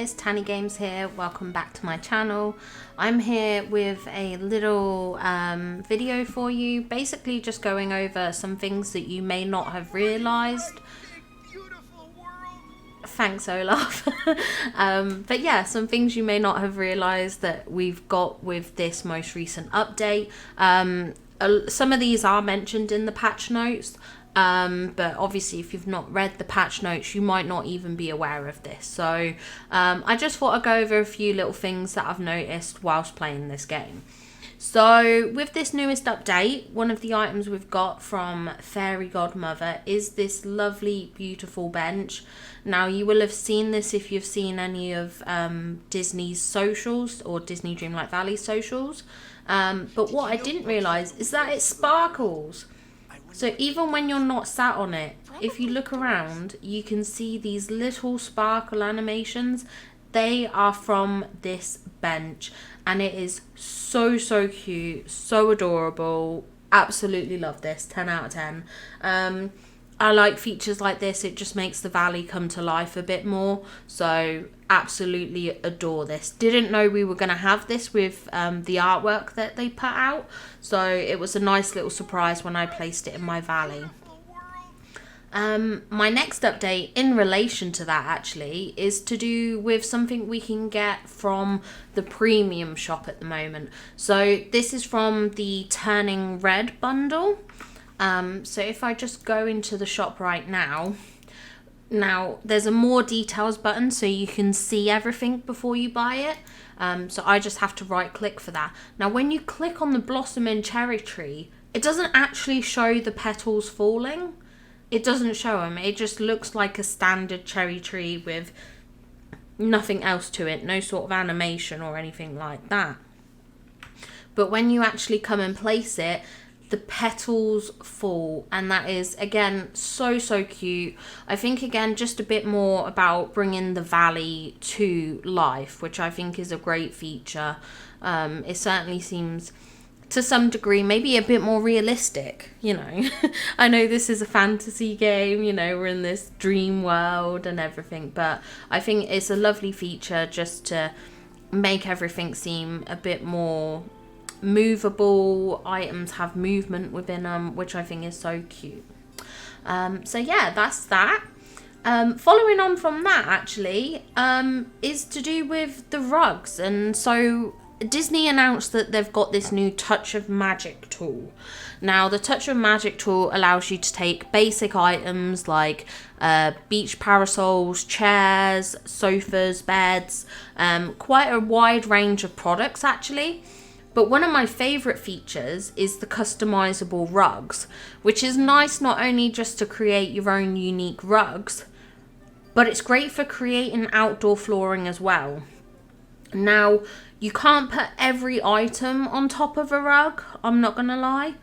guys, Tanny Games here. Welcome back to my channel. I'm here with a little video for you, basically just going over some things that you may not have realized. Thanks, Olaf. But yeah, some things you may not have realized that we've got with this most recent update. Some of these are mentioned in the patch notes, but obviously if you've not read the patch notes, you might not even be aware of this. So I just thought I'd go over a few little things that I've noticed whilst playing this game. So with this newest update, one of the items we've got from Fairy Godmother is this lovely, beautiful bench. Now you will have seen this if you've seen any of Disney's socials or Disney Dreamlight Valley socials. But what I didn't realise is that it sparkles. So even when you're not sat on it, if you look around, you can see these little sparkle animations. They are from this bench, and it is so cute, so adorable. Absolutely love this. 10 out of 10. I like features like this. It just makes the valley come to life a bit more. So absolutely adore this. Didn't know we were going to have this with the artwork that they put out. So it was a nice little surprise when I placed it in my valley. My next update in relation to that actually is to do with something we can get from the premium shop at the moment. So this is from the Turning Red bundle. So if I just go into the shop right now, there's a more details button so you can see everything before you buy it. So I just have to right click for that. Now when you click on the blossom and cherry tree, it doesn't actually show the petals falling. It doesn't show them. It just looks like a standard cherry tree with nothing else to it. No sort of animation or anything like that. But when you actually come and place it, the petals fall, and that is again so cute. I think again just a bit more about bringing the valley to life, which I think is a great feature. It certainly seems to some degree maybe a bit more realistic, you know. I know this is a fantasy game, you know, we're in this dream world and everything, but I think it's a lovely feature just to make everything seem a bit more movable. Items have movement within them, which I think is so cute. So yeah, that's that. Following on from that actually is to do with the rugs. And so Disney announced that they've got this new Touch of Magic tool. Now the Touch of Magic tool allows you to take basic items like beach parasols, chairs, sofas, beds, quite a wide range of products actually. But one of my favourite features is the customizable rugs, which is nice not only just to create your own unique rugs, but it's great for creating outdoor flooring as well. Now, you can't put every item on top of a rug, I'm not going to lie.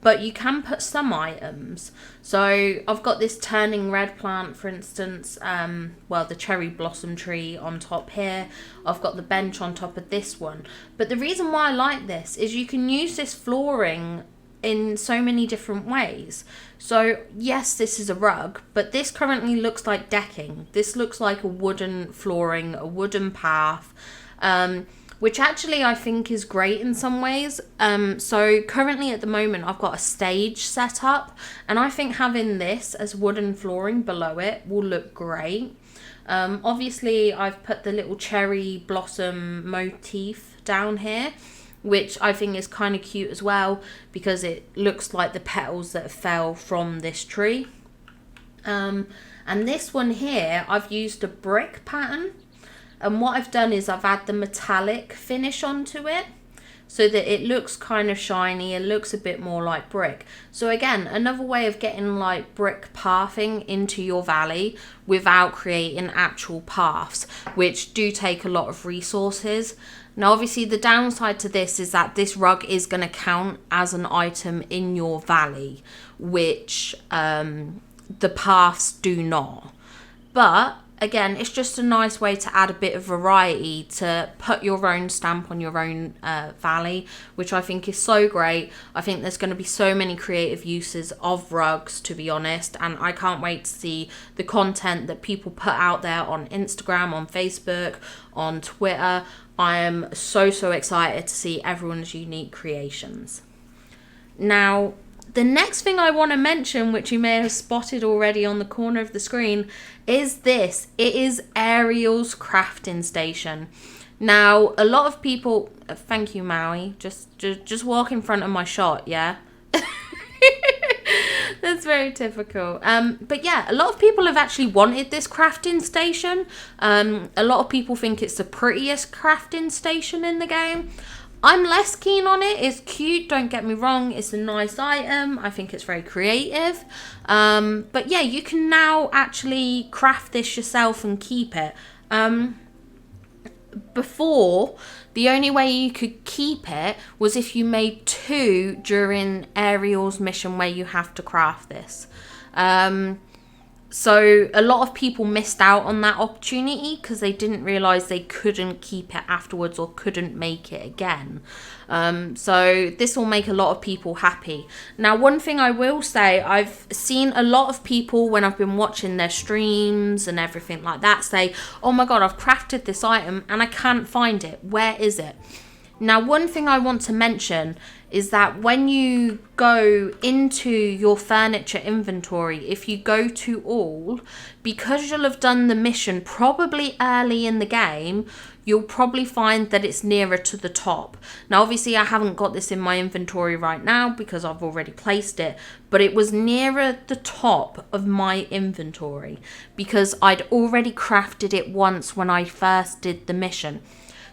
But you can put some items. So I've got this Turning Red plant, for instance, well, the cherry blossom tree on top here. I've got the bench on top of this one. But the reason why I like this is you can use this flooring in so many different ways. So yes, this is a rug, but this currently looks like decking. This looks like a wooden flooring, a wooden path, which actually I think is great in some ways. So currently at the moment I've got a stage set up, and I think having this as wooden flooring below it will look great. Obviously I've put the little cherry blossom motif down here, which I think is kind of cute as well because it looks like the petals that fell from this tree. And this one here, I've used a brick pattern. And what I've done is I've added the metallic finish onto it so that it looks kind of shiny. It looks a bit more like brick. So again, another way of getting like brick pathing into your valley without creating actual paths, which do take a lot of resources. Now obviously the downside to this is that this rug is going to count as an item in your valley, which the paths do not. But again, it's just a nice way to add a bit of variety, to put your own stamp on your own valley, which I think is so great. I think there's going to be so many creative uses of rugs, to be honest, and I can't wait to see the content that people put out there on Instagram, on Facebook, on Twitter. I am so excited to see everyone's unique creations. Now, the next thing I want to mention, which you may have spotted already on the corner of the screen, is this. It is Ariel's crafting station. Now, a lot of people... thank you, Maui. Just walk in front of my shot, yeah? That's very typical. But yeah, a lot of people have actually wanted this crafting station. A lot of people think it's the prettiest crafting station in the game. I'm less keen on it. It's cute, don't get me wrong. It's a nice item. I think it's very creative. But yeah, you can now actually craft this yourself and keep it. Before, the only way you could keep it was if you made 2 during Ariel's mission where you have to craft this. So a lot of people missed out on that opportunity because they didn't realise they couldn't keep it afterwards or couldn't make it again. So this will make a lot of people happy. Now, one thing I will say, I've seen a lot of people when I've been watching their streams and everything like that say, oh my god, I've crafted this item and I can't find it. Where is it? Now, one thing I want to mention is that when you go into your furniture inventory, if you go to all, because you'll have done the mission probably early in the game, you'll probably find that it's nearer to the top. Now, obviously, I haven't got this in my inventory right now because I've already placed it, but it was nearer the top of my inventory because I'd already crafted it once when I first did the mission.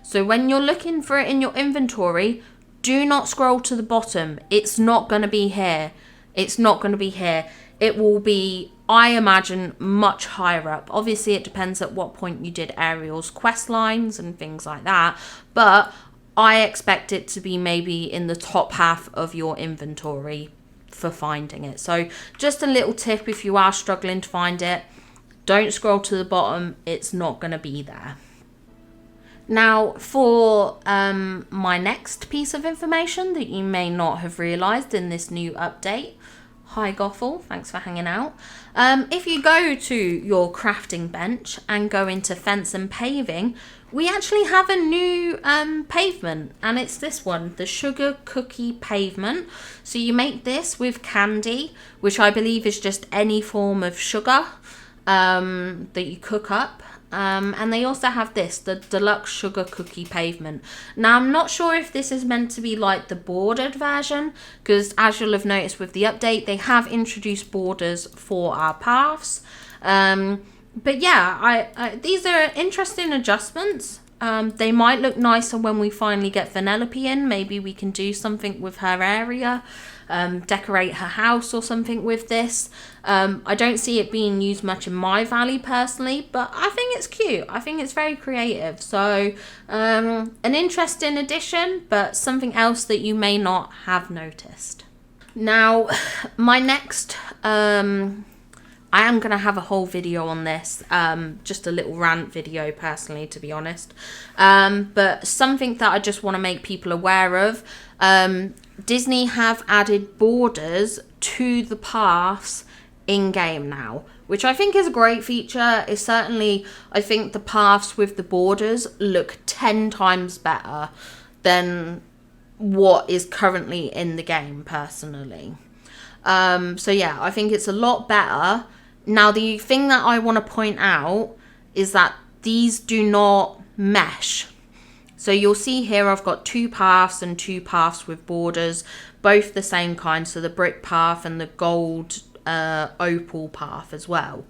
So when you're looking for it in your inventory, do not scroll to the bottom. It's not going to be here. It's not going to be here. It will be, I imagine, much higher up. Obviously, it depends at what point you did Ariel's quest lines and things like that. But I expect it to be maybe in the top half of your inventory for finding it. So just a little tip if you are struggling to find it. Don't scroll to the bottom. It's not going to be there. Now, for my next piece of information that you may not have realised in this new update. Hi, Gothel. Thanks for hanging out. If you go to your crafting bench and go into fence and paving, we actually have a new pavement. And it's this one, the sugar cookie pavement. So you make this with candy, which I believe is just any form of sugar that you cook up. And they also have this, the deluxe sugar cookie pavement. Now, I'm not sure if this is meant to be like the bordered version, because as you'll have noticed with the update, they have introduced borders for our paths. But yeah, these are interesting adjustments. They might look nicer when we finally get Vanellope in. Maybe we can do something with her area, decorate her house or something with this. I don't see it being used much in my valley personally, but I think it's cute. I think it's very creative. So an interesting addition, but something else that you may not have noticed. Now, my next... I am going to have a whole video on this, just a little rant video personally, to be honest. But something that I just want to make people aware of, Disney have added borders to the paths in-game now, which I think is a great feature. It's certainly, I think the paths with the borders look 10 times better than what is currently in the game, personally. So yeah, I think it's a lot better. Now, the thing that I want to point out is that these do not mesh. So you'll see here I've got 2 paths and 2 paths with borders, both the same kind. So the brick path and the gold opal path as well.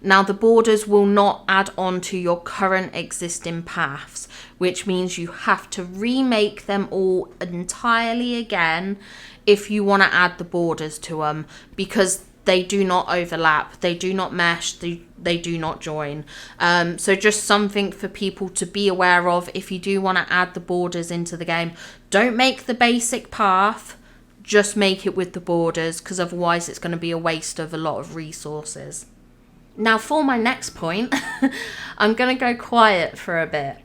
Now, the borders will not add on to your current existing paths, which means you have to remake them all entirely again if you want to add the borders to them, because they do not overlap, they do not mesh, they do not join. So just something for people to be aware of if you do want to add the borders into the game. Don't make the basic path, just make it with the borders, because otherwise it's going to be a waste of a lot of resources. Now for my next point, I'm going to go quiet for a bit.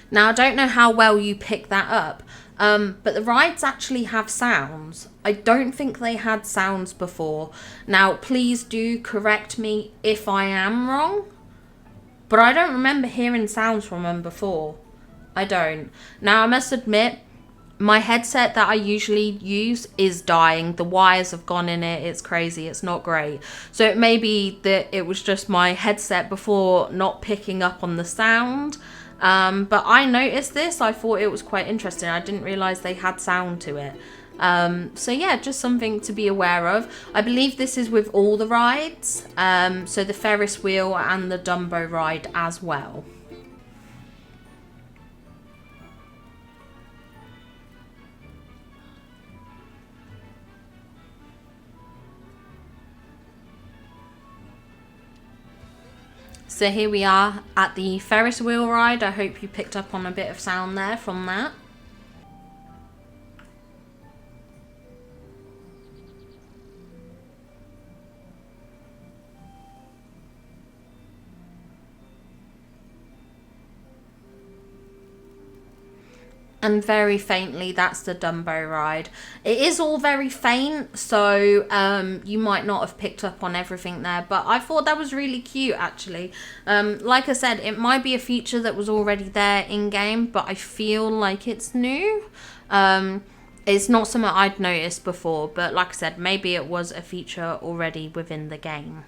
Now, I don't know how well you pick that up, but the rides actually have sounds. I don't think they had sounds before. Now, please do correct me if I am wrong, but I don't remember hearing sounds from them before. I don't. Now, I must admit, my headset that I usually use is dying. The wires have gone in it. It's crazy. It's not great. So it may be that it was just my headset before not picking up on the sound. But I noticed this. I thought it was quite interesting. I didn't realise they had sound to it. So yeah, just something to be aware of. I believe this is with all the rides. So the Ferris wheel and the Dumbo ride as well. So here we are at the Ferris wheel ride. I hope you picked up on a bit of sound there from that. And very faintly, that's the Dumbo ride. It is all very faint, so you might not have picked up on everything there, but I thought that was really cute, actually. Like I said, it might be a feature that was already there in-game, but I feel like it's new. It's not something I'd noticed before, but like I said, maybe it was a feature already within the game.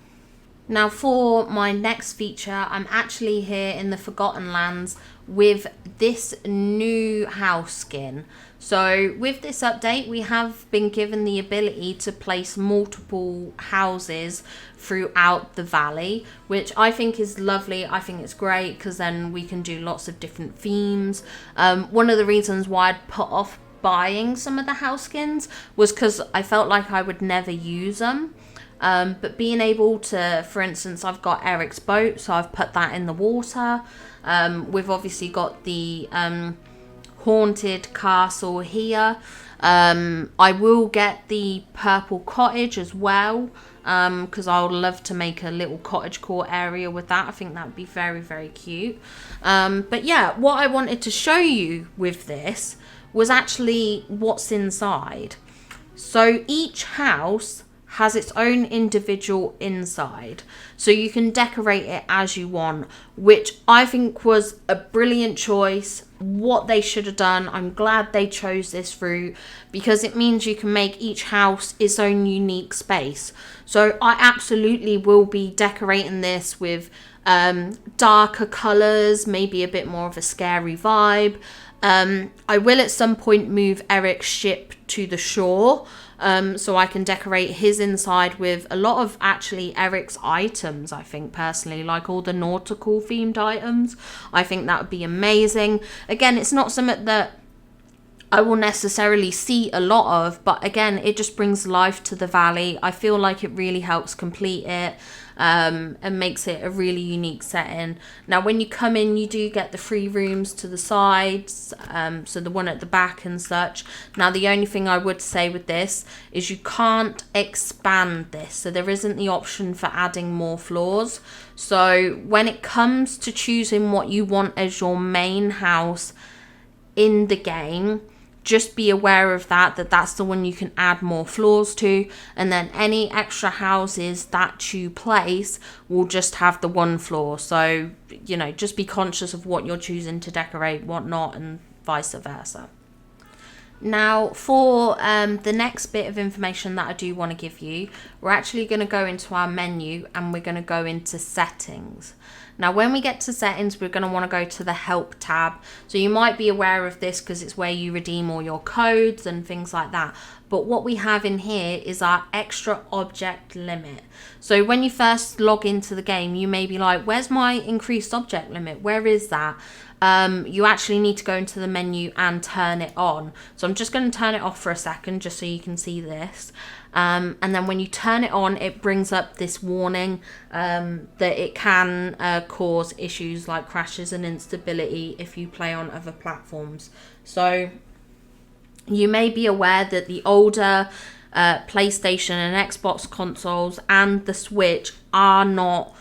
Now for my next feature, I'm actually here in the Forgotten Lands with this new house skin. So with this update, we have been given the ability to place multiple houses throughout the valley, which I think is lovely. I think it's great because then we can do lots of different themes. One of the reasons why I'd put off buying some of the house skins was because I felt like I would never use them. But being able to, for instance, I've got Eric's boat, so I've put that in the water. We've obviously got the haunted castle here. I will get the purple cottage as well, because I would love to make a little cottagecore area with that. I think that would be very, very cute. But yeah, what I wanted to show you with this was actually what's inside. So each house has its own individual inside, so you can decorate it as you want, which I think was a brilliant choice. What they should have done, I'm glad they chose this route, because it means you can make each house its own unique space. So I absolutely will be decorating this with darker colours, maybe a bit more of a scary vibe. I will at some point move Eric's ship to the shore, so I can decorate his inside with a lot of actually Eric's items. I think personally, like all the nautical themed items, I think that would be amazing. Again, it's not something that I will necessarily see a lot of, but again, it just brings life to the valley. I feel like it really helps complete it, and makes it a really unique setting. Now when you come in, you do get the free rooms to the sides, so the one at the back and such. Now the only thing I would say with this is you can't expand this, so there isn't the option for adding more floors. So when it comes to choosing what you want as your main house in the game, just be aware of that's the one you can add more floors to, and then any extra houses that you place will just have the one floor. So, you know, just be conscious of what you're choosing to decorate, what not, and vice versa. Now for the next bit of information that I do want to give you, we're actually going to go into our menu and we're going to go into settings. Now when we get to settings, we're going to want to go to the help tab. So you might be aware of this because it's where you redeem all your codes and things like that. But what we have in here is our extra object limit. So when you first log into the game, you may be like, where's my increased object limit? Where is that? You actually need to go into the menu and turn it on. So I'm just going to turn it off for a second just so you can see this. And then when you turn it on, it brings up this warning that it can cause issues like crashes and instability if you play on other platforms. So you may be aware that the older PlayStation and Xbox consoles and the Switch are not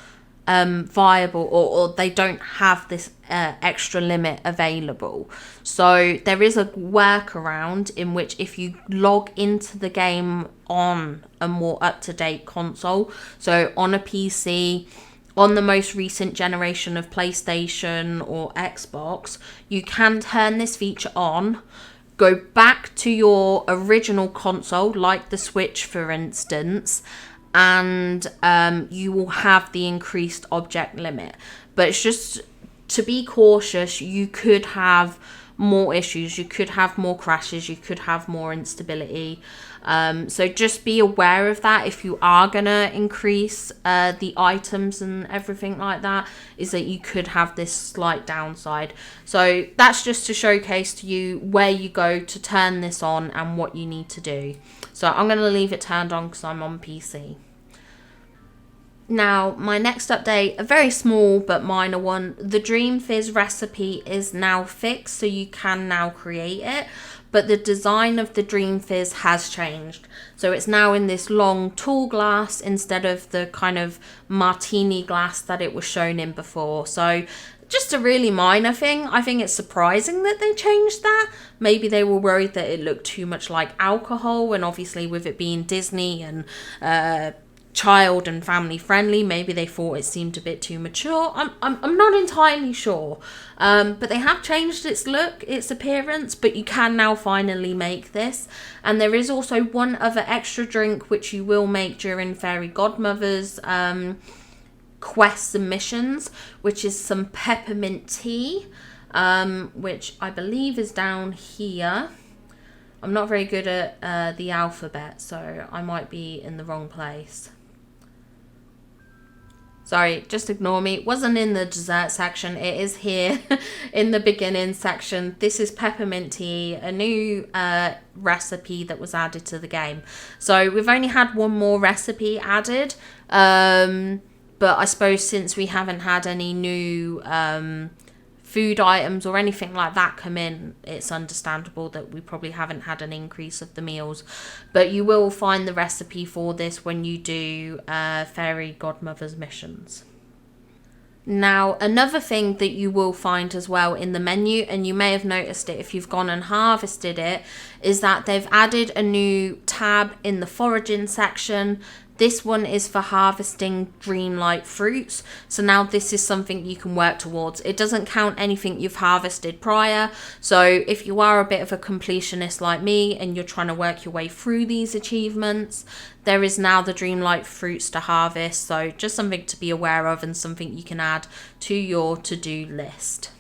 viable, or they don't have this extra limit available. So there is a workaround in which if you log into the game on a more up-to-date console, so on a PC, on the most recent generation of PlayStation or Xbox, you can turn this feature on, go back to your original console, like the Switch for instance, and you will have the increased object limit. But it's just to be cautious, you could have more issues, you could have more crashes, you could have more instability. So just be aware of that if you are going to increase the items and everything like that, is that you could have this slight downside. So that's just to showcase to you where you go to turn this on and what you need to do. So I'm going to leave it turned on because I'm on PC. Now, my next update, a very small but minor one. The Dream Fizz recipe is now fixed, so you can now create it. But the design of the Dream Fizz has changed. So it's now in this long tall glass instead of the kind of martini glass that it was shown in before. So just a really minor thing. I think it's surprising that they changed that. Maybe they were worried that it looked too much like alcohol, and obviously with it being Disney and child and family friendly, maybe they thought it seemed a bit too mature. I'm not entirely sure, but they have changed its look, its appearance. But you can now finally make this, and there is also one other extra drink which you will make during Fairy Godmother's quests and missions, which is some peppermint tea, which I believe is down here. I'm not very good at the alphabet, so I might be in the wrong place. Sorry, just ignore me. It wasn't in the dessert section. It is here in the beginning section. This is peppermint tea, a new recipe that was added to the game. So we've only had one more recipe added. But I suppose since we haven't had any new food items or anything like that come in, it's understandable that we probably haven't had an increase of the meals. But you will find the recipe for this when you do Fairy Godmother's missions. Now, another thing that you will find as well in the menu, and you may have noticed it if you've gone and harvested it, is that they've added a new tab in the foraging section. This one is for harvesting Dreamlight fruits. So now this is something you can work towards. It doesn't count anything you've harvested prior. So if you are a bit of a completionist like me and you're trying to work your way through these achievements, there is now the Dreamlight fruits to harvest. So just something to be aware of and something you can add to your to-do list.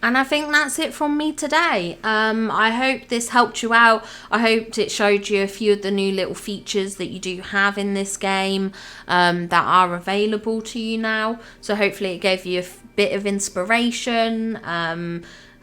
And I think that's it from me today. I hope this helped you out. I hoped it showed you a few of the new little features that you do have in this game that are available to you now. So hopefully it gave you a bit of inspiration.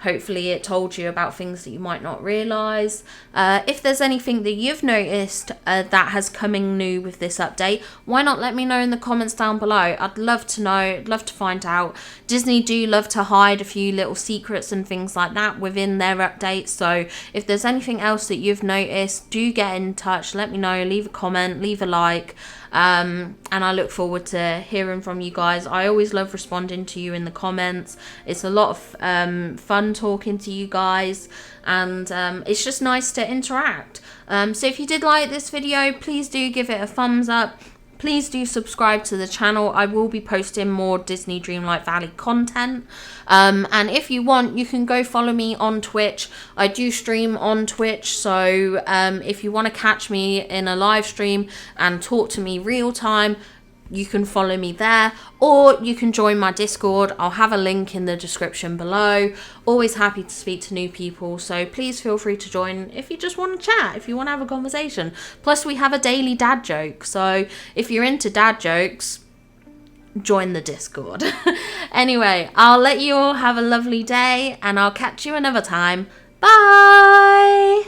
Hopefully it told you about things that you might not realise. If there's anything that you've noticed that has coming new with this update, why not let me know in the comments down below. I'd love to know, I'd love to find out. Disney do love to hide a few little secrets and things like that within their updates. So if there's anything else that you've noticed, do get in touch, let me know, leave a comment, leave a like. And I look forward to hearing from you guys. I always love responding to you in the comments. It's a lot of fun talking to you guys, and it's just nice to interact. So if you did like this video, please do give it a thumbs up. Please do subscribe to the channel. I will be posting more Disney Dreamlight Valley content. And if you want, you can go follow me on Twitch. I do stream on Twitch. So if you want to catch me in a live stream and talk to me real time, you can follow me there, or you can join my Discord. I'll have a link in the description below. Always happy to speak to new people, so please feel free to join if you just want to chat, if you want to have a conversation. Plus we have a daily dad joke, so if you're into dad jokes, join the Discord. Anyway, I'll let you all have a lovely day, and I'll catch you another time. Bye!